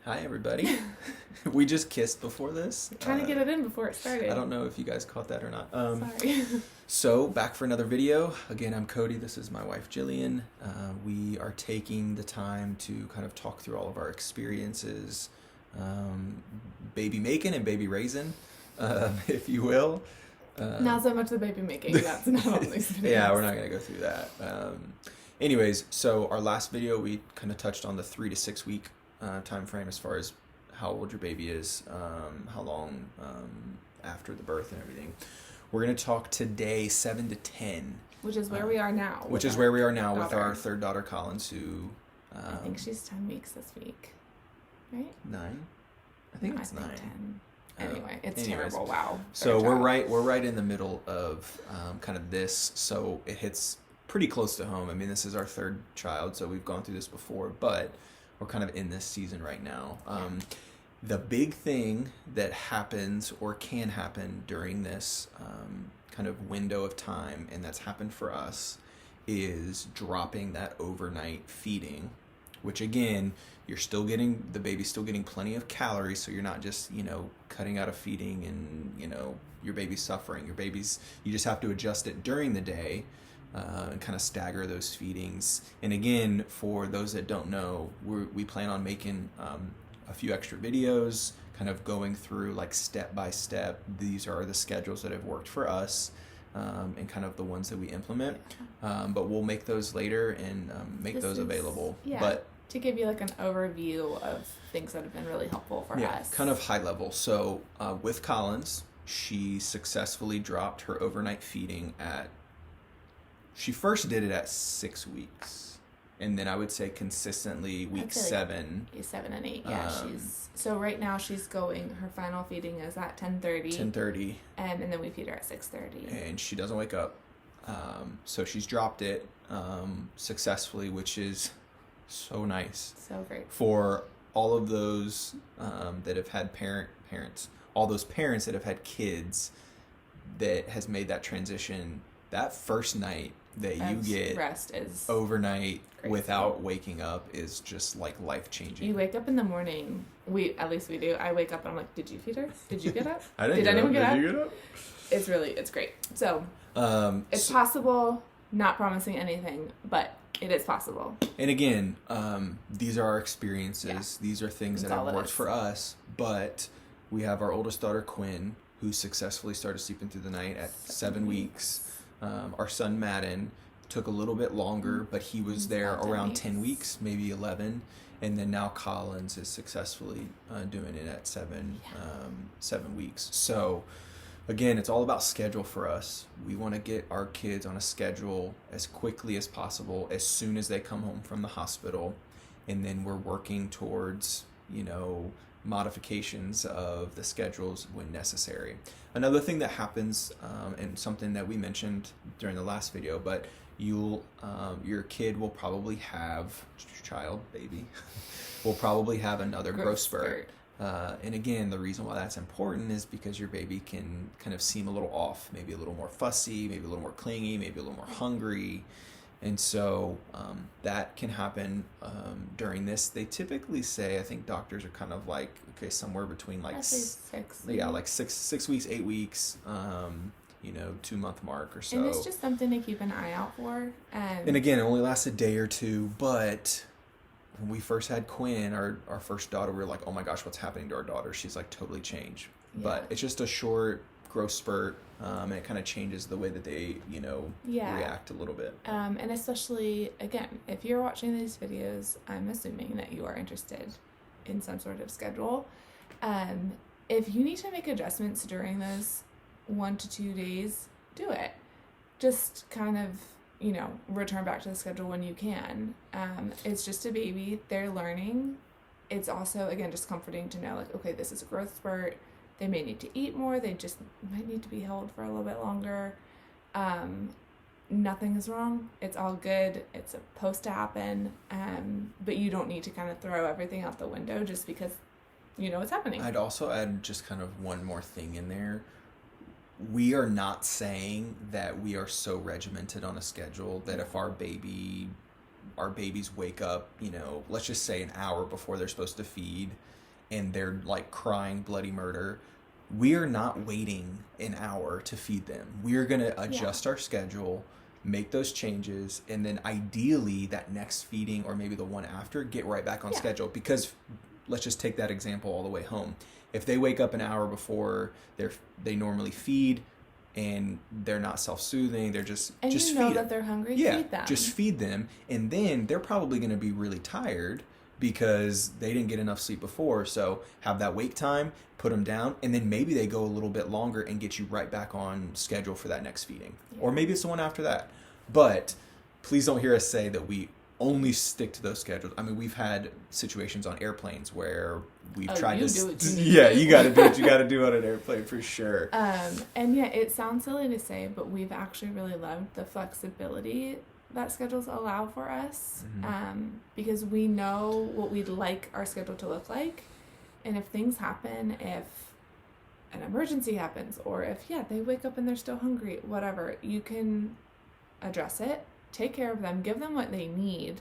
Hi, everybody. We just kissed before this. Trying to get it in before it started. I don't know if you guys caught that or not. Sorry. So, back for another video. Again, I'm Cody. This is my wife, Jillian. We are taking the time to kind of talk through all of our experiences, baby making and baby raising, if you will. Not so much the baby making. That's not on these videos. Yeah, we're not going to go through that. Anyways, so our last video, we kind of touched on the 3 to 6 week time frame as far as how old your baby is, how long after the birth and everything. We're going to talk today 7 to 10. Which is where we are now. Which is where we are now with our third daughter, Collins, who... I think she's 10 weeks this week. Right? 9? I think it's 9. 10. Anyway, it's terrible. Wow. So we're right in the middle of kind of this, so it hits pretty close to home. I mean, this is our third child, so we've gone through this before, but we're kind of in this season right now. The big thing that happens or can happen during this kind of window of time, and that's happened for us, is dropping that overnight feeding, which again, the baby's still getting plenty of calories, so you're not just, cutting out a feeding and, your baby's suffering. You just have to adjust it during the day and kind of stagger those feedings. And again, for those that don't know, we plan on making a few extra videos, kind of going through like step by step. These are the schedules that have worked for us. And kind of the ones that we implement, but we'll make those later and make those available. Yeah, but to give you like an overview of things that have been really helpful for us. Kind of high level. So with Collins, she successfully dropped her overnight feeding she first did it at 6 weeks. And then I would say consistently week 7. 7 and 8, yeah. So right now she's going, her final feeding is at 10:30. 10:30. And then we feed her at 6:30. And she doesn't wake up. So she's dropped it successfully, which is so nice. So great. For all of those that have had parents, all those parents that have had kids that has made that transition, that first night that you get rest is overnight without waking up is just like life-changing. You wake up in the morning, at least we do. I wake up and I'm like, did you feed her? Did you get up? I didn't. Did anyone get up? Did you get up? It's great. So it's possible, not promising anything, but it is possible. And again, these are our experiences. Yeah. These are things that have worked for us, but we have our oldest daughter, Quinn, who successfully started sleeping through the night at 7 weeks. Our son, Madden, took a little bit longer, but he was there around 10 weeks, maybe 11. And then now Collins is successfully doing it at 7 weeks. So again, it's all about schedule for us. We want to get our kids on a schedule as quickly as possible, as soon as they come home from the hospital. And then we're working towards, modifications of the schedules when necessary. Another thing that happens, and something that we mentioned during the last video, but your kid will probably have, baby, will probably have another growth spurt. And again, the reason why that's important is because your baby can kind of seem a little off, maybe a little more fussy, maybe a little more clingy, maybe a little more hungry. And so that can happen during this. They typically say, I think doctors are kind of like, okay, somewhere between like 6. Yeah, like 6 weeks, 8 weeks, 2-month mark or so. And it's just something to keep an eye out for. And again, it only lasts a day or two, but when we first had Quinn, our first daughter, we were like, oh my gosh, what's happening to our daughter? She's like totally changed. Yeah. But it's just a short growth spurt. And it kind of changes the way that they, react a little bit. And especially, again, if you're watching these videos, I'm assuming that you are interested in some sort of schedule. If you need to make adjustments during those 1 to 2 days, do it. Just kind of, return back to the schedule when you can. It's just a baby. They're learning. It's also, again, just comforting to know, like, okay, this is a growth spurt. They may need to eat more. They just might need to be held for a little bit longer. Nothing is wrong. It's all good. It's supposed to happen. But you don't need to kind of throw everything out the window just because you know what's happening. I'd also add just kind of one more thing in there. We are not saying that we are so regimented on a schedule that if our baby our babies wake up, you know, let's just say an hour before they're supposed to feed, and they're like crying bloody murder, we are not waiting an hour to feed them. We're going to adjust our schedule, make those changes, and then ideally that next feeding or maybe the one after, get right back on schedule. Because let's just take that example all the way home. If they wake up an hour before they normally feed, and they're not self-soothing, they're just and just you know feed that them. they're hungry, Yeah, feed them. just feed them, and then they're probably going to be really tired because they didn't get enough sleep before. So have that wake time, put them down, and then maybe they go a little bit longer and get you right back on schedule for that next feeding. Or maybe it's the one after that. But please don't hear us say that we only stick to those schedules. I mean, we've had situations on airplanes where we've tried to... you got to do what you got to do on an airplane for sure. And yeah, it sounds silly to say, but we've actually really loved the flexibility that schedules allow for us, because we know what we'd like our schedule to look like. And if things happen, if an emergency happens, or if, they wake up and they're still hungry, whatever, you can address it, take care of them, give them what they need,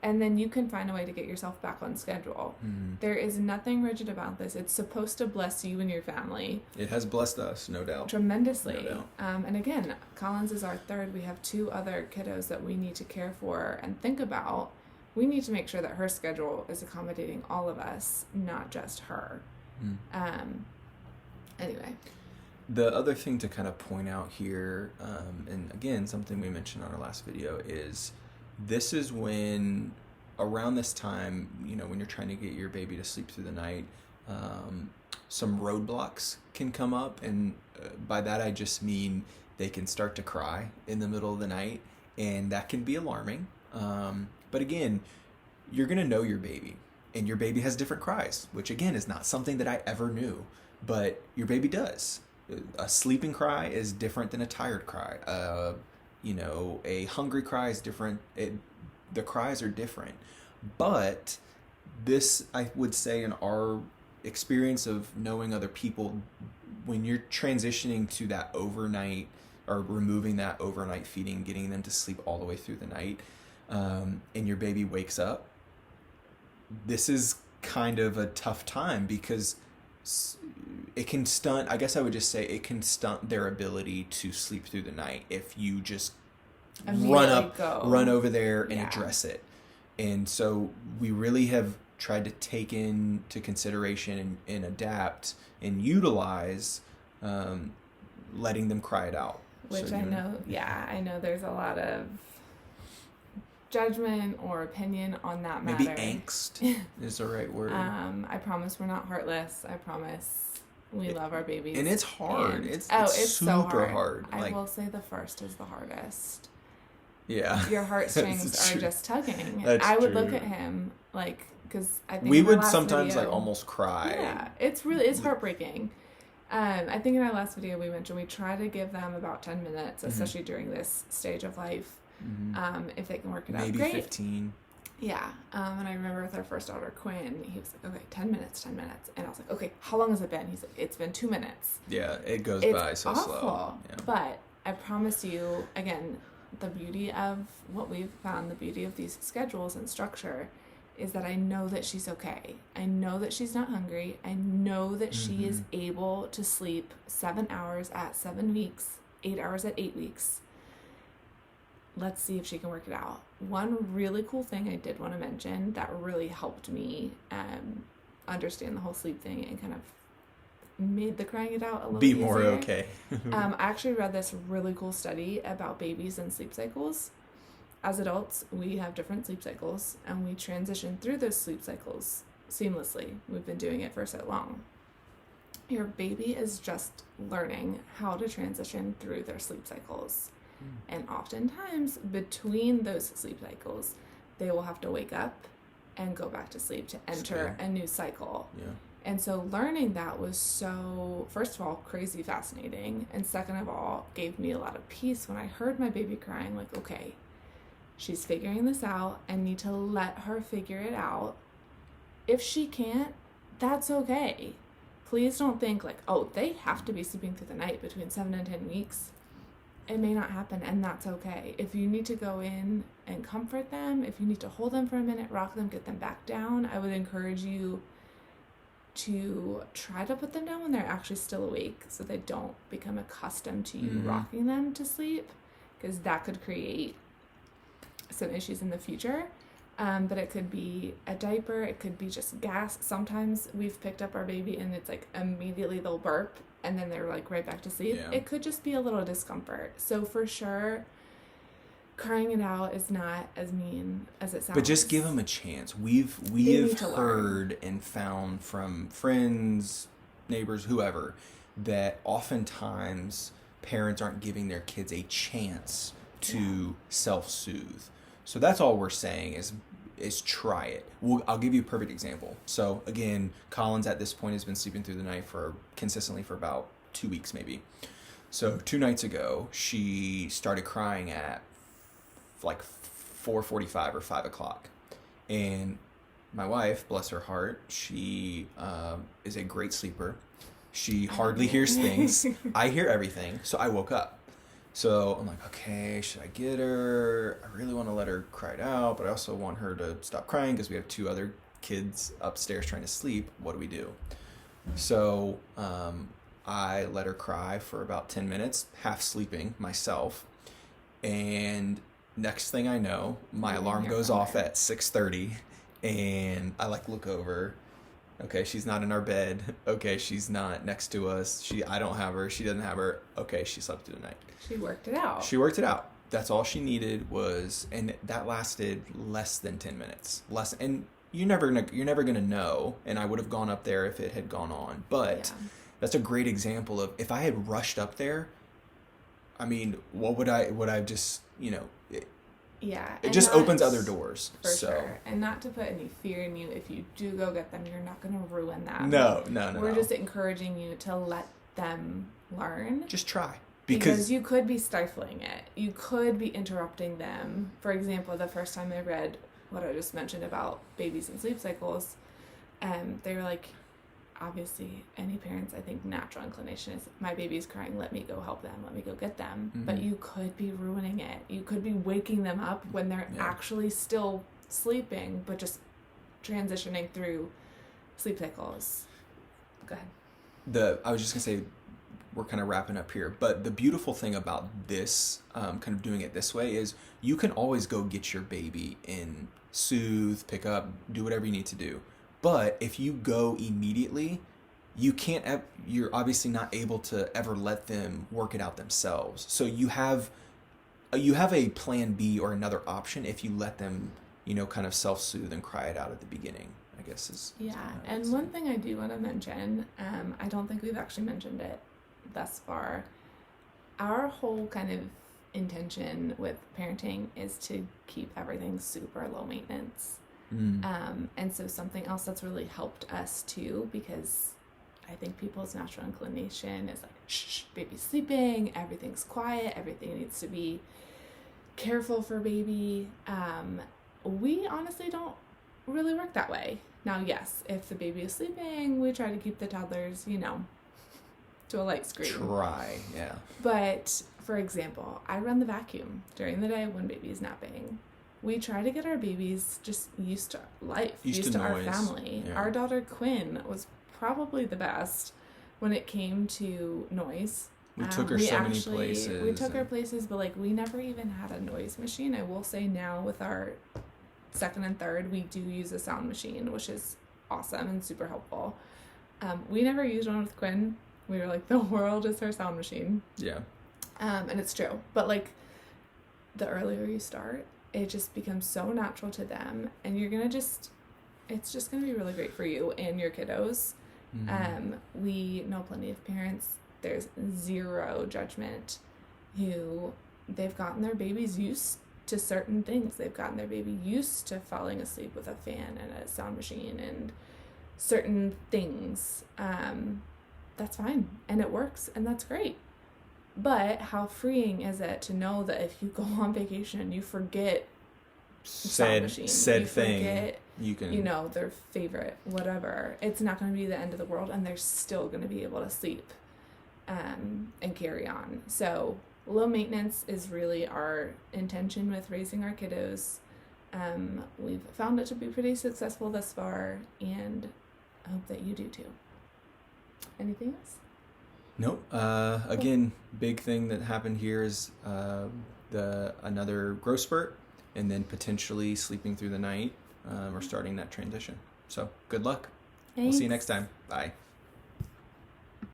and then you can find a way to get yourself back on schedule. There is nothing rigid about this. It's supposed to bless you and your family. It has blessed us, no doubt. Tremendously. No doubt. And again, Collins is our third. We have 2 other kiddos that we need to care for and think about. We need to make sure that her schedule is accommodating all of us, not just her. Anyway. The other thing to kind of point out here, and again, something we mentioned on our last video, is this is when, around this time, you know, when you're trying to get your baby to sleep through the night, some roadblocks can come up. And by that, I just mean they can start to cry in the middle of the night, and that can be alarming. But again, you're going to know your baby, and your baby has different cries, which again is not something that I ever knew, but your baby does. A sleeping cry is different than a tired cry. You know, a hungry cry is different. The cries are different. But this, I would say, in our experience of knowing other people, when you're transitioning to that overnight, or removing that overnight feeding, getting them to sleep all the way through the night, and your baby wakes up, this is kind of a tough time, because it can stunt, I guess I would just say it can stunt their ability to sleep through the night if you just run over there and address it. And so we really have tried to take into consideration and adapt and utilize letting them cry it out. Which I know there's a lot of judgment or opinion on that matter. Maybe angst is the right word. I promise we're not heartless. I promise we love our babies. And it's hard. And, it's so super hard. I will say the first is the hardest. Yeah. Your heartstrings are just tugging. That's I would true. look at him like, because I think we in our would last sometimes video, like almost cry. Yeah, it's heartbreaking. I think in our last video we mentioned we try to give them about 10 minutes, especially during this stage of life. If they can work it out, maybe great. 15. Yeah. And I remember with our first daughter, Quinn, he was like, okay, 10 minutes. And I was like, okay, how long has it been? He's like, it's been 2 minutes. Yeah, it goes by so awful, slow. Yeah. But I promise you, again, the beauty of what we've found, the beauty of these schedules and structure, is that I know that she's okay. I know that she's not hungry. I know that she is able to sleep 7 hours at 7 weeks, 8 hours at 8 weeks. Let's see if she can work it out. One really cool thing I did want to mention that really helped me understand the whole sleep thing and kind of made the crying it out a little Be easier. more okay. I actually read this really cool study about babies and sleep cycles. As adults, we have different sleep cycles, and we transition through those sleep cycles seamlessly. We've been doing it for so long. Your baby is just learning how to transition through their sleep cycles. And oftentimes, between those sleep cycles, they will have to wake up and go back to sleep to enter a new cycle. Yeah. And so learning that was so, first of all, crazy fascinating. And second of all, gave me a lot of peace when I heard my baby crying, like, okay, she's figuring this out. I need to let her figure it out. If she can't, that's okay. Please don't think like, oh, they have to be sleeping through the night between 7 and 10 weeks. It may not happen, and that's okay. If you need to go in and comfort them. If you need to hold them for a minute, rock them, get them back down, I would encourage you to try to put them down when they're actually still awake so they don't become accustomed to you rocking them to sleep, because that could create some issues in the future. But it could be a diaper, it could be just gas. Sometimes we've picked up our baby and it's like immediately they'll burp and then they're like right back to sleep. Yeah. It could just be a little discomfort. So for sure, crying it out is not as mean as it sounds. But just give them a chance. We have heard and found from friends, neighbors, whoever, that oftentimes parents aren't giving their kids a chance to self-soothe. So that's all we're saying is try it. I'll give you a perfect example. So again, Collins at this point has been sleeping through the night consistently for about 2 weeks maybe. So 2 nights ago, she started crying at like 4:45 or 5 o'clock. And my wife, bless her heart, she is a great sleeper. She hardly hears things. I hear everything. So I woke up. So I'm like, okay, should I get her? I really want to let her cry it out, but I also want her to stop crying because we have 2 other kids upstairs trying to sleep. What do we do? So I let her cry for about 10 minutes, half sleeping myself. And next thing I know, my alarm goes off at 6:30, and I look over. Okay, she's not in our bed. Okay, she's not next to us. I don't have her. She doesn't have her. Okay, she slept through the night. She worked it out. That's all she needed and that lasted less than 10 minutes. And you're never gonna know. And I would have gone up there if it had gone on. But that's a great example of if I had rushed up there. I mean, what would I just it just opens other doors. For sure. And not to put any fear in you, if you do go get them, you're not going to ruin that. No. We're just encouraging you to let them learn. Just try. Because you could be stifling it. You could be interrupting them. For example, the first time I read what I just mentioned about babies and sleep cycles, they were like, obviously, any parents, I think, natural inclination is, my baby's crying, let me go help them, let me go get them. Mm-hmm. But you could be ruining it. You could be waking them up when they're actually still sleeping, but just transitioning through sleep cycles. Go ahead. I was just going to say, we're kind of wrapping up here, but the beautiful thing about this, kind of doing it this way, is you can always go get your baby and soothe, pick up, do whatever you need to do. But if you go immediately, you're obviously not able to ever let them work it out themselves. So you have a plan B or another option if you let them, kind of self-soothe and cry it out at the beginning, I guess is. Yeah. And one thing I do want to mention, I don't think we've actually mentioned it thus far. Our whole kind of intention with parenting is to keep everything super low maintenance. And so something else that's really helped us too, because I think people's natural inclination is like, shh, baby's sleeping, everything's quiet, everything needs to be careful for baby. We honestly don't really work that way. Now, yes, if the baby is sleeping, we try to keep the toddlers, to a light screen. Yeah. But for example, I run the vacuum during the day when baby is napping. We try to get our babies just used to life, used to our family. Yeah. Our daughter Quinn was probably the best when it came to noise. We took her so many places. We took her places, but we never even had a noise machine. I will say now with our second and third, we do use a sound machine, which is awesome and super helpful. We never used one with Quinn. We were like, the world is her sound machine. Yeah. And it's true. But the earlier you start, it just becomes so natural to them, and it's just going to be really great for you and your kiddos. Mm-hmm. We know plenty of parents, there's zero judgment, who they've gotten their babies used to certain things. They've gotten their baby used to falling asleep with a fan and a sound machine and certain things. That's fine, and it works, and that's great. But how freeing is it to know that if you go on vacation and you forget said thing, you can, their favorite whatever, it's not going to be the end of the world, and they're still going to be able to sleep and carry on. So low maintenance is really our intention with raising our kiddos. We've found it to be pretty successful thus far, and I hope that you do too. Anything else? Nope. Again, big thing that happened here is another growth spurt, and then potentially sleeping through the night or starting that transition. So good luck. Thanks. We'll see you next time. Bye.